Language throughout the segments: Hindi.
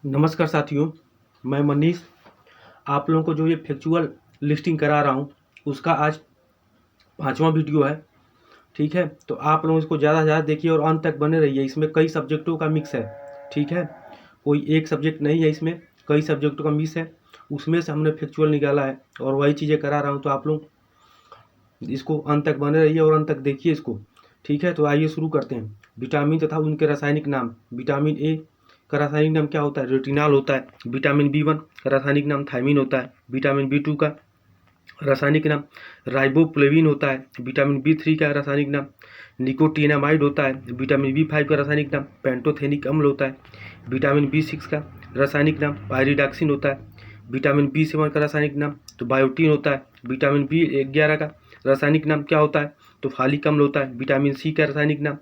नमस्कार साथियों, मैं मनीष आप लोगों को जो ये फैक्चुअल लिस्टिंग करा रहा हूँ उसका आज 5वां वीडियो है। ठीक है, तो आप लोग इसको ज़्यादा से ज़्यादा देखिए और अंत तक बने रहिए। इसमें कई सब्जेक्टों का मिक्स है। ठीक है, कोई एक सब्जेक्ट नहीं है, इसमें कई सब्जेक्टों का मिक्स है। उसमें से हमने फैक्चुअल निकाला है और वही चीज़ें करा रहा हूँ, तो आप लोग इसको अंत तक बने रहिए और अंत तक देखिए इसको। ठीक है, तो आइए शुरू करते हैं। विटामिन तथा उनके रासायनिक नाम। विटामिन ए का रासायनिक नाम क्या होता है? रेटिनॉल होता है। विटामिन बी1 का रासायनिक नाम थायमिन होता है। विटामिन बी2 का रासायनिक नाम राइबोफ्लेविन होता है। विटामिन बी3 का रासायनिक नाम निकोटिनामाइड होता है। विटामिन बी5 का रासायनिक नाम पेंटोथेनिक अम्ल होता है। विटामिन बी6 का रासायनिक नाम पायरिडॉक्सिन होता है। विटामिन बी7 का रासायनिक नाम तो बायोटीन होता है। विटामिन बी11 का रासायनिक नाम क्या होता है? तो फालिक अम्ल होता है। विटामिन सी का रासायनिक नाम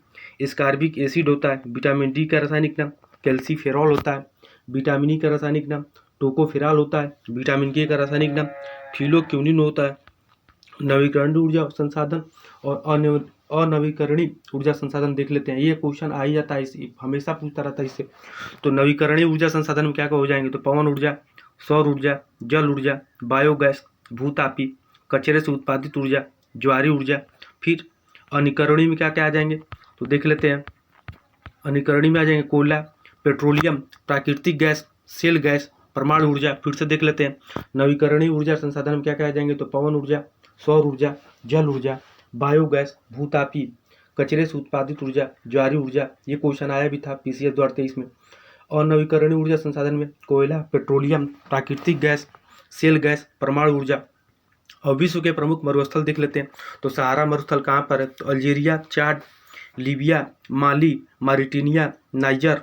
स्कारबिक एसिड होता है। विटामिन डी का रासायनिक नाम कैल्सीफेरॉल होता है। विटामिन ई का रासायनिक नाम टोकोफेरॉल होता है। विटामिन के का रासायनिक नाम फिलोक्विनिन होता है। नवीकरणीय ऊर्जा संसाधन और अनवीकरणीय ऊर्जा संसाधन देख लेते हैं। ये क्वेश्चन आ ही जाता है, इसे हमेशा पूछता रहता है इससे। तो नवीकरणीय ऊर्जा संसाधन में क्या क्या हो जाएंगे? तो पवन ऊर्जा, सौर ऊर्जा, जल ऊर्जा, बायोगैस, भूतापी, कचरे से उत्पादित ऊर्जा, ज्वारीय ऊर्जा। फिर अनिकरणीय में क्या क्या आ जाएंगे? तो देख लेते हैं। अनिकरणीय में आ जाएंगे कोयला, पेट्रोलियम, प्राकृतिक गैस, सेल गैस, परमाणु ऊर्जा। फिर से देख लेते हैं। नवीकरणीय ऊर्जा संसाधन में क्या क्या आ जाएंगे? तो पवन ऊर्जा, सौर ऊर्जा, जल ऊर्जा, बायोगैस, भूतापी, कचरे से उत्पादित ऊर्जा, ज्वारीय ऊर्जा। ये क्वेश्चन आया भी था पीसीएस 2023 में। और नवीकरणीय ऊर्जा संसाधन में कोयला, पेट्रोलियम, प्राकृतिक गैस, सेल गैस, परमाणु ऊर्जा। और विश्व के प्रमुख मरुस्थल देख लेते हैं। तो सहारा मरुस्थल कहाँ पर है? तो अल्जीरिया, चाड, लीबिया, माली, मारिटानिया, नाइजर,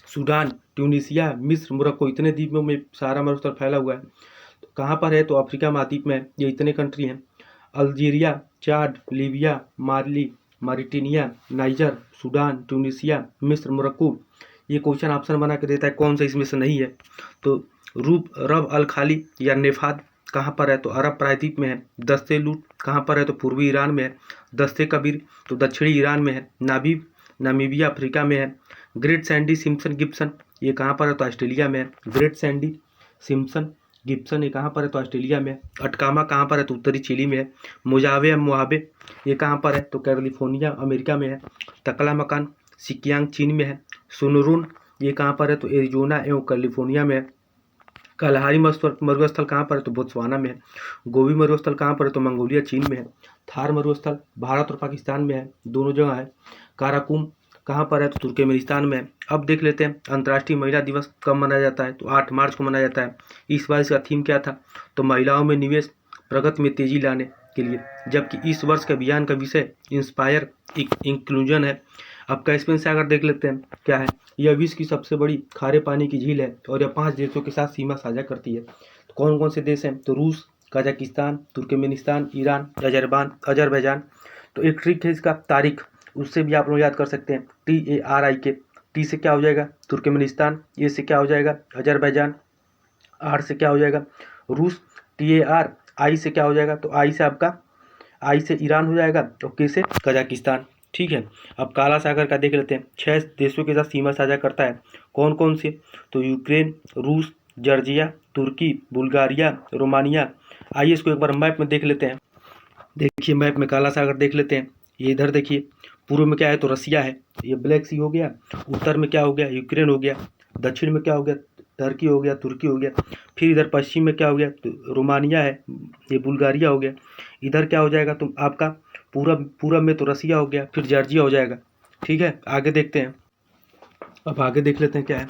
सूडान, ट्यूनीशिया, मिस्र, मोरक्को, इतने द्वीपों में सहारा मरुस्थल फैला हुआ है। तो कहाँ पर है? तो अफ्रीका महाद्वीप में है। ये इतने कंट्री हैं: अल्जीरिया, चाड, लीबिया, माली, मारिटानिया, नाइजर, सूडान, ट्यूनीशिया, मिस्र, मोरक्को। ये क्वेश्चन ऑप्शन बना के देता है कौन सा इसमें से नहीं है। तो रूब रब अल खाली या नेफाद कहाँ पर है? तो अरब प्रायद्वीप में है। दस्ते लूट कहाँ पर है? तो पूर्वी ईरान में है। दस्ते कबीर तो दक्षिणी ईरान में है। नाबीब नामीबिया अफ्रीका में है। ग्रेट सैंडी सिम्पसन गिब्सन ये कहाँ पर है? तो ऑस्ट्रेलिया में है। ग्रेट सैंडी सिम्पसन गिब्सन ये कहाँ पर है? तो ऑस्ट्रेलिया में है। अटकामा कहाँ पर है? तो उत्तरी चिली में है। मोजावे मोहाबे ये कहाँ पर है? तो कैलिफोर्निया अमेरिका में है। तकला मकान सिकियांग चीन में है। सुनरुन ये कहाँ पर है? तो एरिजोना एवं कैलिफोर्निया में है। कलहारी मरुस्थल कहाँ पर है? तो बोत्सवाना में है। गोबी मरुस्थल कहाँ पर है? तो मंगोलिया चीन में है। थार मरुस्थल भारत और पाकिस्तान में है, दोनों जगह है। काराकुम कहाँ पर है? तो तुर्कमेनिस्तान में है। अब देख लेते हैं अंतर्राष्ट्रीय महिला दिवस कब मनाया जाता है? तो 8 मार्च को मनाया जाता है। इस बार इसका थीम क्या था? तो महिलाओं में निवेश, प्रगति में तेजी लाने के लिए। जबकि इस वर्ष के अभियान का विषय इंस्पायर इंक्लूजन है। अब कैस्पियन सागर देख लेते हैं क्या है। यह विश्व की सबसे बड़ी खारे पानी की झील है और यह 5 देशों के साथ सीमा साझा करती है। तो कौन कौन से देश हैं? तो रूस, कजाकिस्तान, तुर्कमेनिस्तान, ईरान, अजरबैजान। तो एक ट्रिक है इसका, तारीख उससे भी आप लोग याद कर सकते हैं। TARIK, टी से क्या हो जाएगा? तुर्कमेनिस्तान, ए से क्या हो जाएगा? अजरबैजान, आर से क्या हो जाएगा? रूस, TARI से क्या हो जाएगा? तो आई से आपका आई से ईरान हो जाएगा और के से कजाकिस्तान। ठीक है, अब काला सागर का देख लेते हैं। 6 देशों के साथ सीमा साझा करता है। कौन कौन से? तो यूक्रेन, रूस, जॉर्जिया, तुर्की, बुल्गारिया, रोमानिया। आइए इसको एक बार मैप में देख लेते हैं। देखिए मैप में काला सागर देख लेते हैं। ये इधर देखिए, पूर्व में क्या है? तो रसिया है, ये ब्लैक सी हो गया। उत्तर में क्या हो गया? यूक्रेन हो गया। दक्षिण में क्या हो गया? टर्की हो गया, तुर्की हो गया। फिर इधर पश्चिम में क्या हो गया? तो रोमानिया है, ये बुल्गारिया हो गया। इधर क्या हो जाएगा? तो आपका पूरब पूरब में तो रसिया हो गया, फिर जॉर्जिया हो जाएगा। ठीक है, आगे देखते हैं। अब आगे देख लेते हैं क्या है।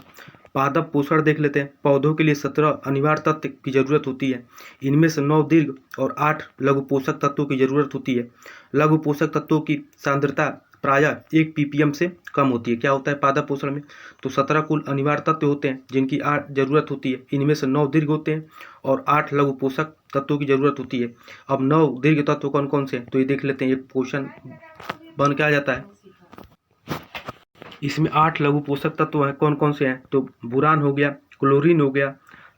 पादप पोषण देख लेते हैं। पौधों के लिए 17 अनिवार्य तत्व की जरूरत होती है। इनमें से 9 दीर्घ और 8 लघु पोषक तत्वों की जरूरत होती है। लघु पोषक तत्वों की सांद्रता प्रायः 1 ppm से कम होती है। क्या होता है पादप पोषण में? तो 17 कुल अनिवार्य तत्व होते हैं जिनकी जरूरत होती है। इनमें से 9 दीर्घ होते हैं और 8 लघु पोषक तत्वों की जरूरत होती है। अब 9 दीर्घ तत्व कौन कौन से हैं? तो ये देख लेते हैं। ये क्वेश्चन बन के आ जाता है। इसमें 8 लघु पोषक तत्व हैं। कौन कौन से हैं? तो बोरान हो गया, क्लोरीन हो गया,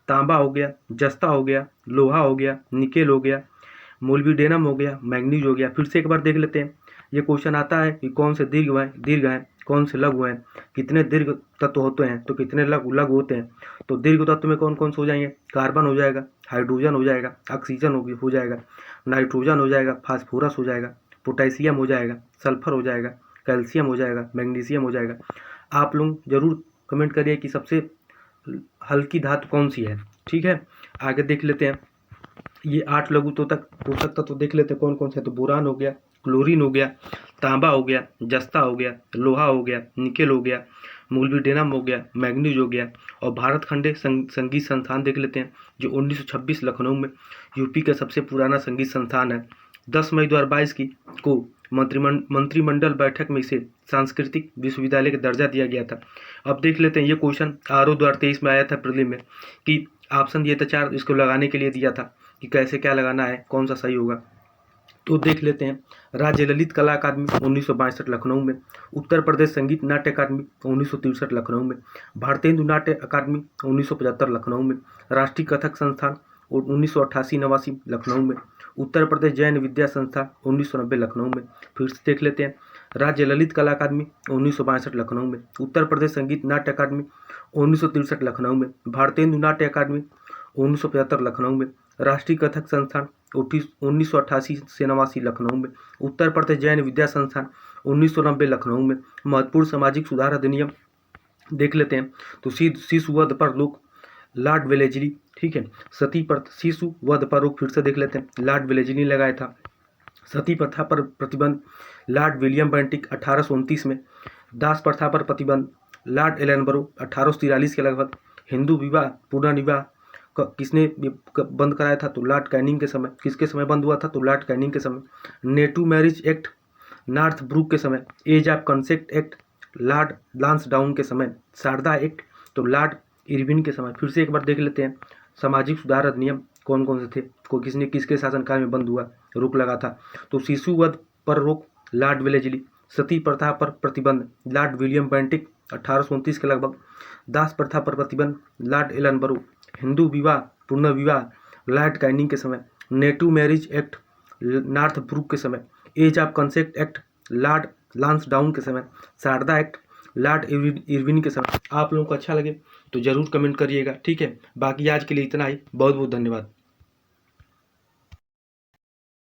तांबा हो गया, जस्ता हो गया, लोहा हो गया, निकेल हो गया, मोलिब्डेनम हो गया, मैग्नीज हो गया। फिर से एक बार देख लेते हैं। ये क्वेश्चन आता है कि कौन से दीर्घ हैं? कौन से लघु हैं, कितने दीर्घ तत्व होते हैं तो कितने लघु लघु होते हैं। तो दीर्घ तत्व में कौन कौन से हो जाएंगे, कार्बन हो जाएगा, हाइड्रोजन हो जाएगा, ऑक्सीजन हो जाएगा, नाइट्रोजन हो जाएगा, फास्फोरस हो जाएगा, पोटेशियम हो जाएगा, सल्फर हो जाएगा, कैल्शियम हो जाएगा, मैग्नीशियम हो जाएगा। आप लोग जरूर कमेंट करिए कि सबसे हल्की धातु कौन सी है। ठीक है, आगे देख लेते हैं। ये 8 लघु पोषक तत्व देख लेते हैं कौन कौन से। तो बोरान हो गया, क्लोरीन हो गया, तांबा हो गया, जस्ता हो गया, लोहा हो गया, निकेल हो गया, मोलिब्डेनम हो गया, मैग्नीज हो गया। और भारत खंडे संगीत संस्थान देख लेते हैं जो 1926 लखनऊ में यूपी का सबसे पुराना संगीत संस्थान है। 10 मई 2022 को मंत्रिमंडल बैठक में इसे सांस्कृतिक विश्वविद्यालय का दर्जा दिया गया था। अब देख लेते हैं, ये क्वेश्चन RO 2023 में आया था प्रीलिम में कि ऑप्शन दिए थे 4, इसको लगाने के लिए दिया था कि कैसे क्या लगाना है, कौन सा सही होगा। तो देख लेते हैं। राज्य ललित कला अकादमी 1962 लखनऊ में, उत्तर प्रदेश संगीत नाट्य अकादमी 1963 लखनऊ में, भारतेंदु नाट्य अकादमी 1975 लखनऊ में, राष्ट्रीय कथक संस्थान 1988-89 लखनऊ में, उत्तर प्रदेश जैन विद्या संस्थान 1990 लखनऊ में। फिर से देख लेते हैं। राज्य ललित कला अकादमी 1962 लखनऊ में, उत्तर प्रदेश संगीत नाट्य अकादमी 1963 लखनऊ में, भारतेंदु नाट्य अकादमी 1975 लखनऊ में, राष्ट्रीय कथक संस्थान 1988-89 लखनऊ में, उत्तर प्रदेश जैन विद्या संस्थान 1990 लखनऊ में। महत्वपूर्ण सामाजिक सुधार अधिनियम देख लेते हैं। तो शिशु वध पर रोक लॉर्ड वेलेस्ली, ठीक है। सती पर शिशु वध पर रोक फिर से देख लेते हैं, लॉर्ड वेलेस्ली ने लगाया था। सती प्रथा पर प्रतिबंध लॉर्ड विलियम बेंटिक 1829 में। दास प्रथा पर प्रतिबंध लॉर्ड एलनबरो 1843 के लगभग। हिंदू विवाह पुनर्विवाह किसने बंद कराया था, तो लॉर्ड कैनिंग के समय। किसके समय बंद हुआ था, तो लॉर्ड कैनिंग के समय। Native marriage act Northbrook के समय। Age of consent act Lord Lansdowne के समय। शारदा एक्ट तो लॉर्ड इरविन के समय। फिर से एक बार देख लेते हैं सामाजिक सुधार अधिनियम कौन कौन से थे, को किसने किसके शासनकाल में बंद हुआ, रोक लगा था। तो शिशु वध पर रोक लॉर्ड वेलेस्ली, सती प्रथा पर प्रतिबंध लॉर्ड विलियम बेंटिक 1829 के लगभग। दास प्रथा पर प्रतिबंध लॉर्ड एलनबरो। हिंदू विवाह पुनर्विवाह लॉर्ड कैनिंग के समय। Native marriage act Northbrook के समय। Age of consent act Lord Lansdowne के समय। शारदा एक्ट लॉर्ड इरविन के समय। आप लोगों को अच्छा लगे तो ज़रूर कमेंट करिएगा, ठीक है। बाकी आज के लिए इतना ही, बहुत बहुत धन्यवाद।